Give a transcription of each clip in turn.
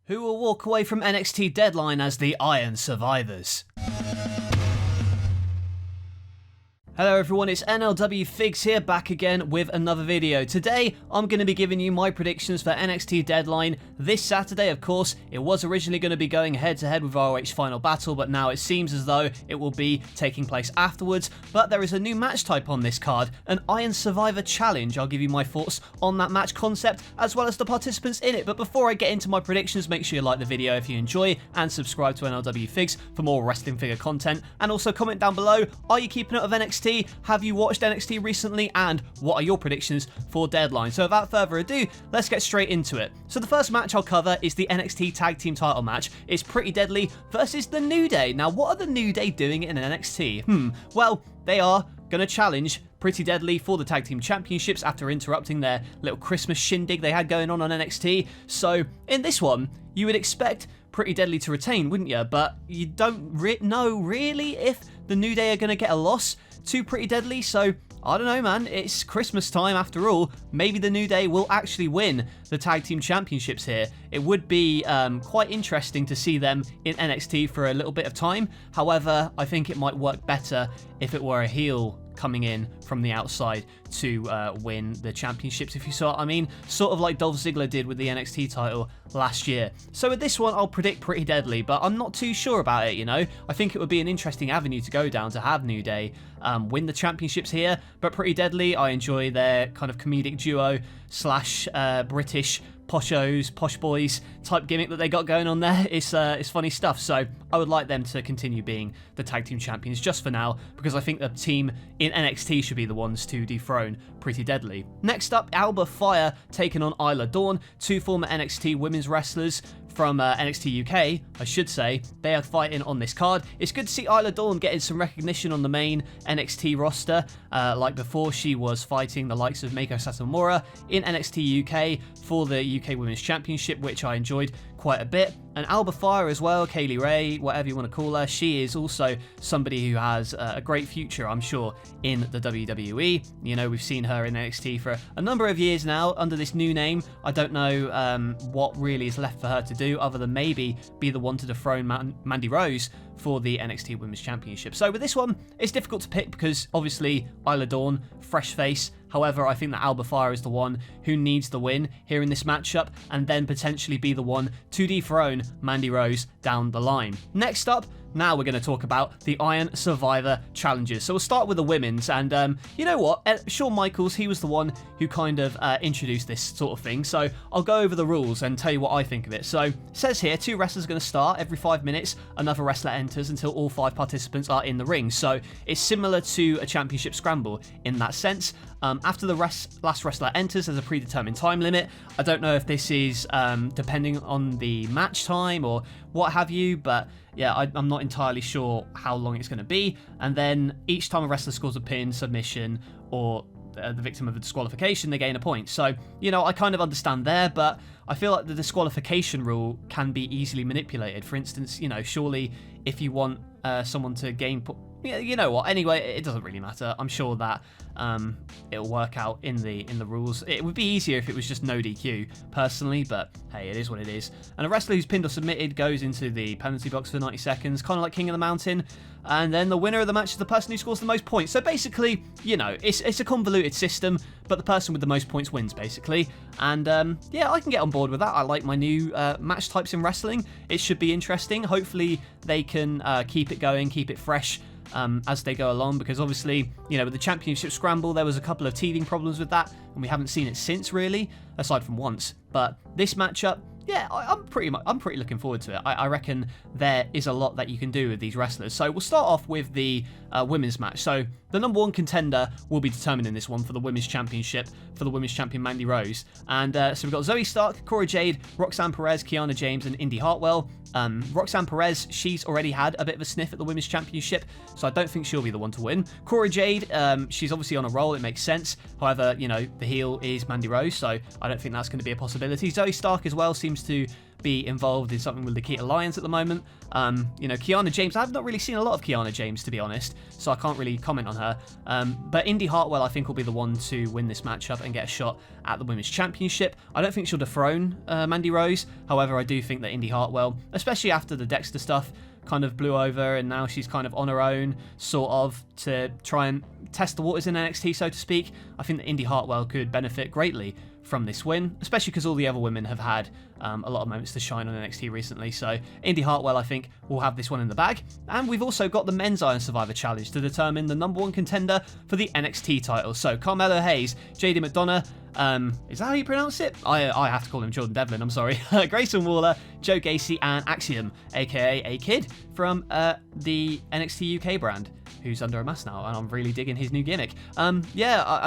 Who will walk away from NXT Deadline as the Iron Survivors? Hello everyone, it's NLW Figs here, back again with another video. Today, I'm going to be giving you my predictions for NXT Deadline this Saturday. Of course, it was originally going to be going head-to-head with ROH Final Battle, but now it seems as though it will be taking place afterwards. But there is a new match type on this card, an Iron Survivor Challenge. I'll give you my thoughts on that match concept, as well as the participants in it. But before I get into my predictions, make sure you like the video if you enjoy, and subscribe to NLW Figs for more wrestling figure content. And also comment down below, are you keeping up with NXT? Have you watched NXT recently, and what are your predictions for Deadline? So without further ado, let's get straight into it. So the first match I'll cover is the NXT Tag Team title match. It's Pretty Deadly versus the New Day. Now, what are the New Day doing in NXT? Well, they are going to challenge Pretty Deadly for the Tag Team Championships after interrupting their little Christmas shindig they had going on NXT. So in this one, you would expect Pretty Deadly to retain, wouldn't you? But you don't know really if the New Day are going to get a loss to Pretty Deadly, so I don't know, man. It's Christmas time after all. Maybe the New Day will actually win the Tag Team Championships here. It would be quite interesting to see them in NXT for a little bit of time. However, I think it might work better if it were a heel coming in from the outside to win the championships, if you saw what I mean. Sort of like Dolph Ziggler did with the NXT title last year. So with this one, I'll predict Pretty Deadly, but I'm not too sure about it, you know. I think it would be an interesting avenue to go down to have New Day win the championships here, but Pretty Deadly, I enjoy their kind of comedic duo slash British posh boys type gimmick that they got going on there. It's funny stuff, so I would like them to continue being the tag team champions just for now, because I think the team in NXT should be the ones to dethrone Pretty Deadly. Next up, Alba Fyre taking on Isla Dawn, two former NXT women's wrestlers from NXT UK, I should say. They are fighting on this card. It's good to see Isla Dawn getting some recognition on the main NXT roster. Like before, she was fighting the likes of Meiko Satomura in NXT UK for the UK Women's Championship, which I enjoyed quite a bit. And Alba Fyre as well, Kaylee Ray, whatever you want to call her, she is also somebody who has a great future, I'm sure, in the WWE. You know, we've seen her in NXT for a number of years now under this new name. I don't know what really is left for her to do other than maybe be the one to dethrone Mandy Rose for the NXT Women's Championship. So with this one, it's difficult to pick because obviously Isla Dawn, fresh face. However, I think that Alba Fyre is the one who needs the win here in this matchup, and then potentially be the one to dethrone Mandy Rose down the line. Next up, now we're going to talk about the Iron Survivor Challenges. So we'll start with the women's, and you know what? Shawn Michaels, he was the one who kind of introduced this sort of thing. So I'll go over the rules and tell you what I think of it. So it says here, 2 wrestlers are going to start. Every 5 minutes, another wrestler enters until all 5 participants are in the ring. So it's similar to a championship scramble in that sense. After the last wrestler enters, there's a predetermined time limit. I don't know if this is depending on the match time or what have you, but yeah, I'm not entirely sure how long it's going to be. And then each time a wrestler scores a pin, submission, or the victim of a disqualification, they gain a point. So, you know, I kind of understand there, but I feel like the disqualification rule can be easily manipulated. For instance, you know, surely if you want someone to gain you know what, anyway, it doesn't really matter. I'm sure that it'll work out in the rules. It would be easier if it was just no DQ, personally, but hey, it is what it is. And a wrestler who's pinned or submitted goes into the penalty box for 90 seconds, kind of like King of the Mountain. And then the winner of the match is the person who scores the most points. So basically, you know, it's a convoluted system, but the person with the most points wins, basically. And yeah, I can get on board with that. I like my new match types in wrestling. It should be interesting. Hopefully they can keep it going, keep it fresh as they go along, because obviously, you know, with the championship scramble, there was a couple of teething problems with that, and we haven't seen it since, really, aside from once. But this matchup, yeah, I'm pretty looking forward to it. I reckon there is a lot that you can do with these wrestlers. So we'll start off with the women's match. So the number 1 contender will be determined in this one for the women's championship, for the women's champion Mandy Rose. And so we've got Zoe Stark, Cora Jade, Roxanne Perez, Kiana James, and Indy Hartwell. Roxanne Perez, she's already had a bit of a sniff at the women's championship, so I don't think she'll be the one to win. Cora Jade, she's obviously on a roll, it makes sense. However, you know, the heel is Mandy Rose, so I don't think that's going to be a possibility. Zoe Stark as well seems to be involved in something with Nikita Lyons at the moment. You know, Kiana James, I've not really seen a lot of Kiana James, to be honest, so I can't really comment on her. But Indy Hartwell, I think, will be the one to win this matchup and get a shot at the Women's Championship. I don't think she'll dethrone Mandy Rose. However, I do think that Indy Hartwell, especially after the Dexter stuff, kind of blew over, and now she's kind of on her own, sort of, to try and test the waters in NXT, so to speak. I think that Indy Hartwell could benefit greatly from this win, especially because all the other women have had a lot of moments to shine on NXT recently. So Indy Hartwell, I think, will have this one in the bag. And we've also got the Men's Iron Survivor Challenge to determine the #1 contender for the NXT title. So Carmelo Hayes, JD McDonough, is that how you pronounce it? I have to call him Jordan Devlin, I'm sorry. Grayson Waller, Joe Gacy, and Axiom, aka A-Kid, from the NXT UK brand, who's under a mask now, and I'm really digging his new gimmick.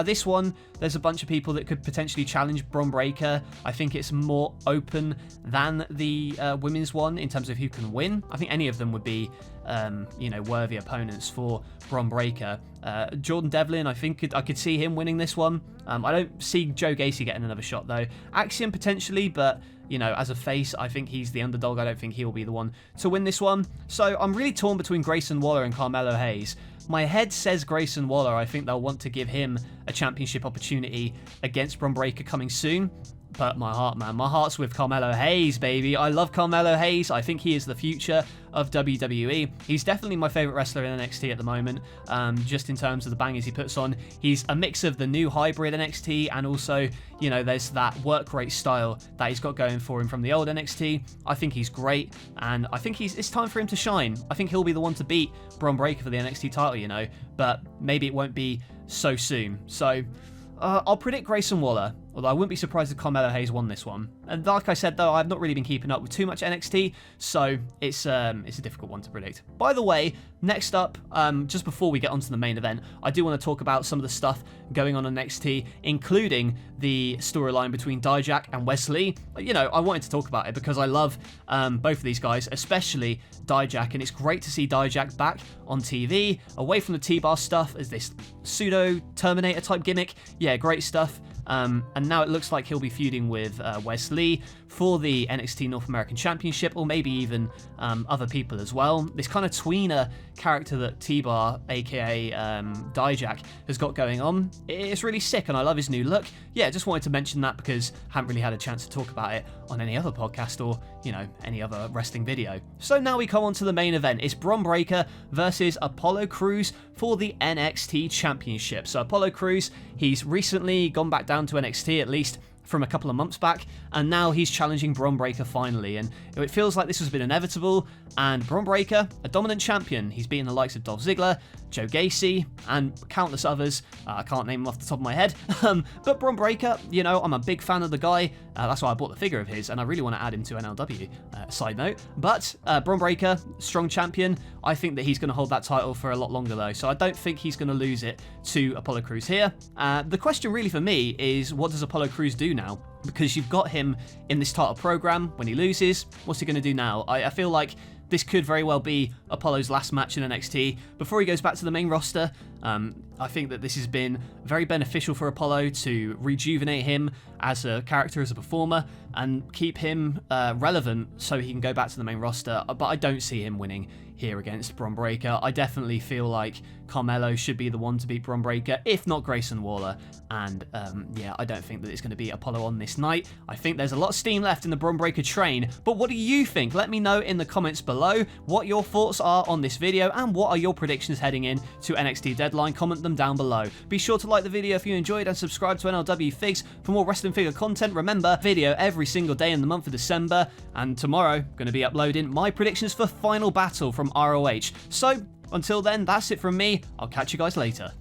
This one, there's a bunch of people that could potentially challenge Bron Breakker. I think it's more open than the women's one in terms of who can win. I think any of them would be, worthy opponents for Bron Breakker. Jordan Devlin, I think I could see him winning this one. I don't see Joe Gacy getting another shot, though. Axiom potentially, but as a face, I think he's the underdog. I don't think he'll be the one to win this one. So I'm really torn between Grayson Waller and Carmelo Hayes. My head says Grayson Waller. I think they'll want to give him a championship opportunity against Bron Breakker coming soon. But my heart, man, my heart's with Carmelo Hayes, baby. I love Carmelo Hayes. I think he is the future of WWE. He's definitely my favourite wrestler in NXT at the moment, just in terms of the bangers he puts on. He's a mix of the new hybrid NXT and also, there's that work rate style that he's got going for him from the old NXT. I think he's great, and I think it's time for him to shine. I think he'll be the one to beat Bron Breakker for the NXT title, but maybe it won't be so soon. So I'll predict Grayson Waller, although I wouldn't be surprised if Carmelo Hayes won this one. And like I said, though, I've not really been keeping up with too much NXT, so it's a difficult one to predict. By the way, next up, just before we get onto the main event, I do want to talk about some of the stuff going on NXT, including the storyline between Dijak and Wes Lee. I wanted to talk about it because I love both of these guys, especially Dijak, and it's great to see Dijak back on TV, away from the T-Bar stuff as this pseudo-Terminator type gimmick. Yeah, great stuff. And now it looks like he'll be feuding with Wes Lee for the NXT North American Championship, or maybe even other people as well. This kind of tweener character that T-Bar, aka Dijak, has got going on, it's really sick, and I love his new look. Yeah, just wanted to mention that because I haven't really had a chance to talk about it on any other podcast or, any other wrestling video. So now we come on to the main event. It's Bron Breakker versus Apollo Crews for the NXT Championship. So Apollo Crews, he's recently gone back down to NXT, at least from a couple of months back, and now he's challenging Bron Breakker finally, and it feels like this has been inevitable. And Bron Breakker, a dominant champion, he's beaten the likes of Dolph Ziggler, Joe Gacy, and countless others. I can't name them off the top of my head, but Bron Breakker, I'm a big fan of the guy. That's why I bought the figure of his, and I really want to add him to NLW, side note. But Bron Breakker, strong champion. I think that he's going to hold that title for a lot longer, though, so I don't think he's going to lose it to Apollo Crews here. The question really for me is, what does Apollo Crews do now? Because you've got him in this title program. When he loses, what's he going to do now? I feel like this could very well be Apollo's last match in NXT before he goes back to the main roster. I think that this has been very beneficial for Apollo to rejuvenate him as a character, as a performer, and keep him relevant so he can go back to the main roster. But I don't see him winning here against Bron Breakker. I definitely feel like Carmelo should be the one to beat Bron Breakker, if not Grayson Waller. And I don't think that it's going to be Apollo on this night. I think there's a lot of steam left in the Bron Breakker train. But what do you think? Let me know in the comments below what your thoughts are on this video and what are your predictions heading in to NXT Deadline. Comment them down below. Be sure to like the video if you enjoyed and subscribe to NLW Figs for more wrestling figure content. Remember, video every single day in the month of December, and tomorrow going to be uploading my predictions for Final Battle from ROH. So until then, that's it from me. I'll catch you guys later.